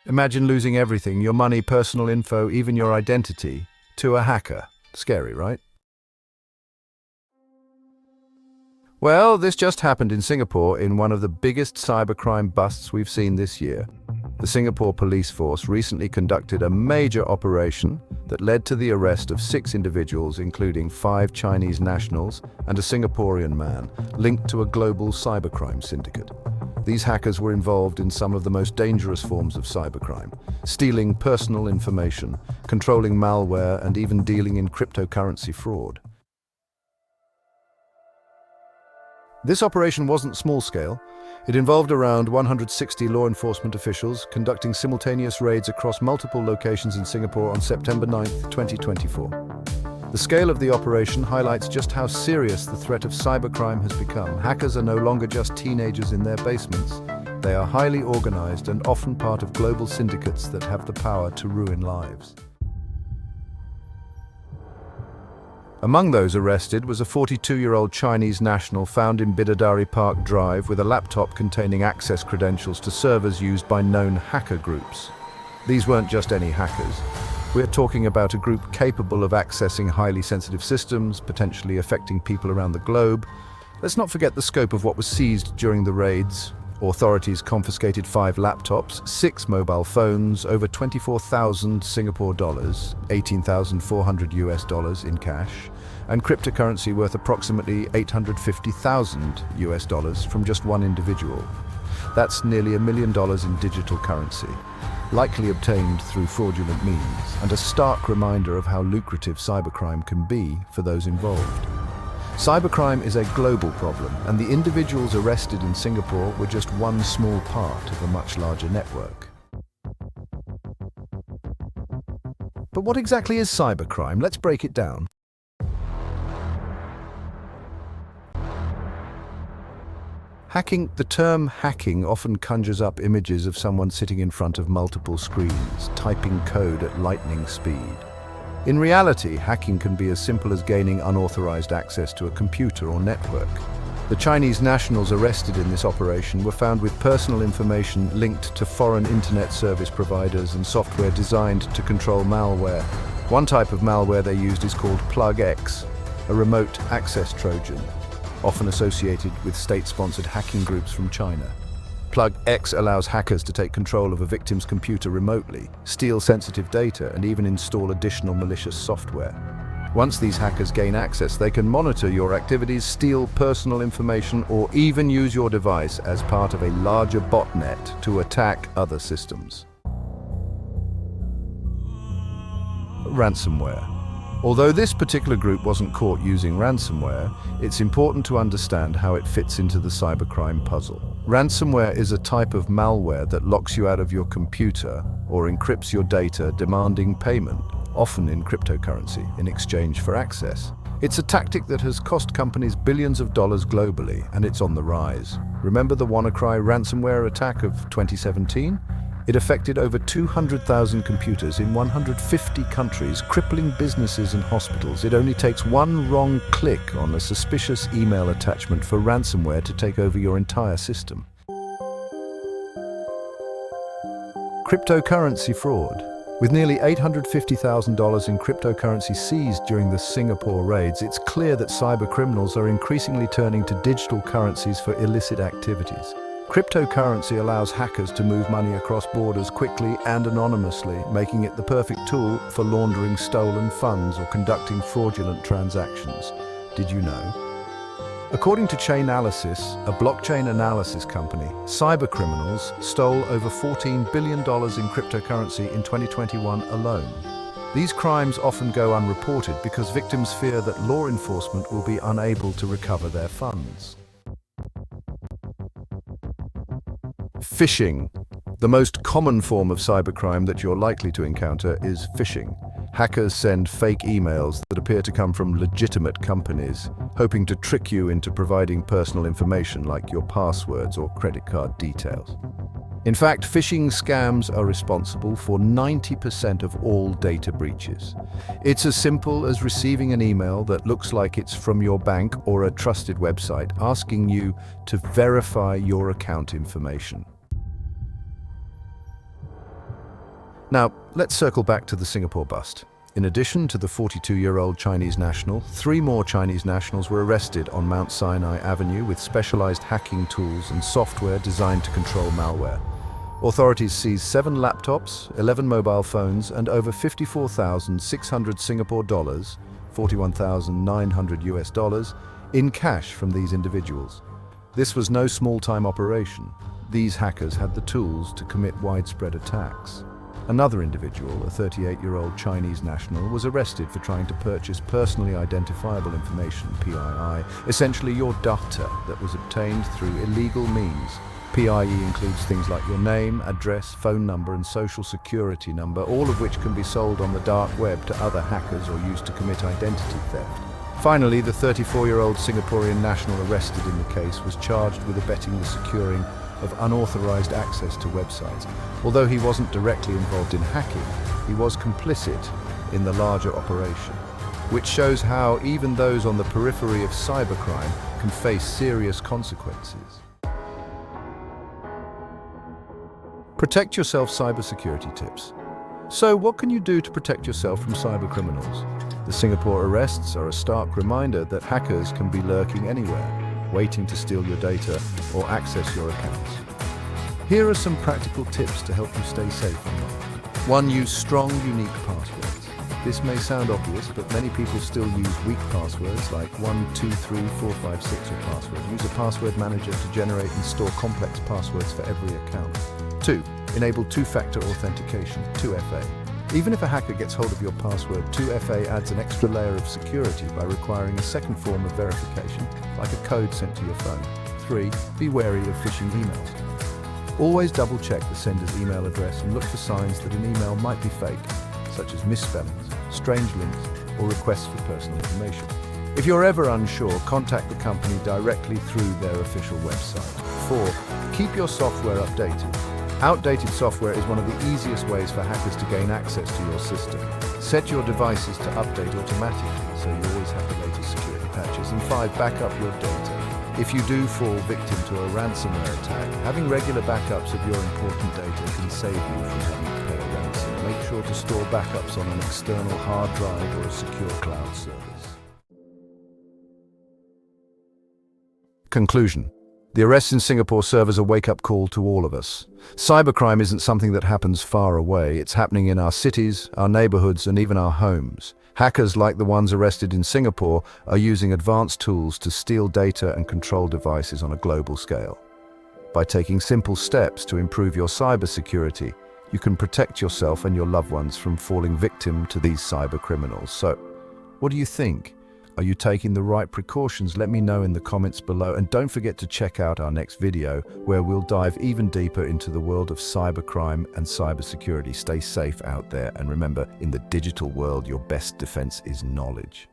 Imagine losing everything, your money, personal info, even your identity, to a hacker. Scary, right? Well, this just happened in Singapore in one of the biggest cybercrime busts we've seen this year. The Singapore police force recently conducted a major operation that led to the arrest of 6 individuals, including 5 Chinese nationals and a Singaporean man, linked to a global cybercrime syndicate. These hackers were involved in some of the most dangerous forms of cybercrime, stealing personal information, controlling malware, and even dealing in cryptocurrency fraud. This operation wasn't small-scale. It involved around 160 law enforcement officials conducting simultaneous raids across multiple locations in Singapore on September 9, 2024. The scale of the operation highlights just how serious the threat of cybercrime has become. Hackers are no longer just teenagers in their basements. They are highly organized and often part of global syndicates that have the power to ruin lives. Among those arrested was a 42-year-old Chinese national found in Bidadari Park Drive with a laptop containing access credentials to servers used by known hacker groups. These weren't just any hackers. We're talking about a group capable of accessing highly sensitive systems, potentially affecting people around the globe. Let's not forget the scope of what was seized during the raids. Authorities confiscated 5 laptops, 6 mobile phones, over 24,000 Singapore dollars, 18,400 US dollars in cash, and cryptocurrency worth approximately 850,000 US dollars from just one individual. That's nearly $1 million in digital currency, likely obtained through fraudulent means, and a stark reminder of how lucrative cybercrime can be for those involved. Cybercrime is a global problem, and the individuals arrested in Singapore were just one small part of a much larger network. But what exactly is cybercrime? Let's break it down. Hacking. The term hacking often conjures up images of someone sitting in front of multiple screens, typing code at lightning speed. In reality, hacking can be as simple as gaining unauthorized access to a computer or network. The Chinese nationals arrested in this operation were found with personal information linked to foreign internet service providers and software designed to control malware. One type of malware they used is called Plug-X, a remote access Trojan, often associated with state-sponsored hacking groups from China. Plug-X allows hackers to take control of a victim's computer remotely, steal sensitive data, and even install additional malicious software. Once these hackers gain access, they can monitor your activities, steal personal information, or even use your device as part of a larger botnet to attack other systems. Ransomware. Although this particular group wasn't caught using ransomware, it's important to understand how it fits into the cybercrime puzzle. Ransomware is a type of malware that locks you out of your computer or encrypts your data, demanding payment, often in cryptocurrency, in exchange for access. It's a tactic that has cost companies billions of dollars globally, and it's on the rise. Remember the WannaCry ransomware attack of 2017? It affected over 200,000 computers in 150 countries, crippling businesses and hospitals. It only takes one wrong click on a suspicious email attachment for ransomware to take over your entire system. Cryptocurrency fraud. With nearly $850,000 in cryptocurrency seized during the Singapore raids, it's clear that cybercriminals are increasingly turning to digital currencies for illicit activities. Cryptocurrency allows hackers to move money across borders quickly and anonymously, making it the perfect tool for laundering stolen funds or conducting fraudulent transactions. Did you know? According to Chainalysis, a blockchain analysis company, cybercriminals stole over $14 billion in cryptocurrency in 2021 alone. These crimes often go unreported because victims fear that law enforcement will be unable to recover their funds. Phishing. The most common form of cybercrime that you're likely to encounter is phishing. Hackers send fake emails that appear to come from legitimate companies, hoping to trick you into providing personal information like your passwords or credit card details. In fact, phishing scams are responsible for 90% of all data breaches. It's as simple as receiving an email that looks like it's from your bank or a trusted website asking you to verify your account information. Now, let's circle back to the Singapore bust. In addition to the 42-year-old Chinese national, 3 more Chinese nationals were arrested on Mount Sinai Avenue with specialized hacking tools and software designed to control malware. Authorities seized 7 laptops, 11 mobile phones, and over 54,600 Singapore dollars, 41,900 US dollars, in cash from these individuals. This was no small-time operation. These hackers had the tools to commit widespread attacks. Another individual, a 38-year-old Chinese national, was arrested for trying to purchase personally identifiable information, PII, essentially your data that was obtained through illegal means. PIE includes things like your name, address, phone number, and social security number, all of which can be sold on the dark web to other hackers or used to commit identity theft. Finally, the 34-year-old Singaporean national arrested in the case was charged with abetting the securing of unauthorized access to websites. Although he wasn't directly involved in hacking, he was complicit in the larger operation, which shows how even those on the periphery of cybercrime can face serious consequences. Protect yourself cybersecurity tips. So, what can you do to protect yourself from cybercriminals? The Singapore arrests are a stark reminder that hackers can be lurking anywhere, waiting to steal your data or access your accounts. Here are some practical tips to help you stay safe online. 1. Use strong, unique passwords. This may sound obvious, but many people still use weak passwords like 1, 2, 3, 4, 5, 6 or password. Use a password manager to generate and store complex passwords for every account. 2. Enable two-factor authentication, 2FA. Even if a hacker gets hold of your password, 2FA adds an extra layer of security by requiring a second form of verification, like a code sent to your phone. 3. Be wary of phishing emails. Always double-check the sender's email address and look for signs that an email might be fake, such as misspellings, strange links, or requests for personal information. If you're ever unsure, contact the company directly through their official website. 4. Keep your software updated. Outdated software is one of the easiest ways for hackers to gain access to your system. Set your devices to update automatically so you always have the latest security patches. And 5, back up your data. If you do fall victim to a ransomware attack, having regular backups of your important data can save you from having to pay a ransom. Make sure to store backups on an external hard drive or a secure cloud service. Conclusion. The arrests in Singapore serve as a wake-up call to all of us. Cybercrime isn't something that happens far away. It's happening in our cities, our neighborhoods, and even our homes. Hackers like the ones arrested in Singapore are using advanced tools to steal data and control devices on a global scale. By taking simple steps to improve your cybersecurity, you can protect yourself and your loved ones from falling victim to these cybercriminals. So, what do you think? Are you taking the right precautions? Let me know in the comments below, and don't forget to check out our next video where we'll dive even deeper into the world of cybercrime and cybersecurity. Stay safe out there, and remember, in the digital world, your best defense is knowledge.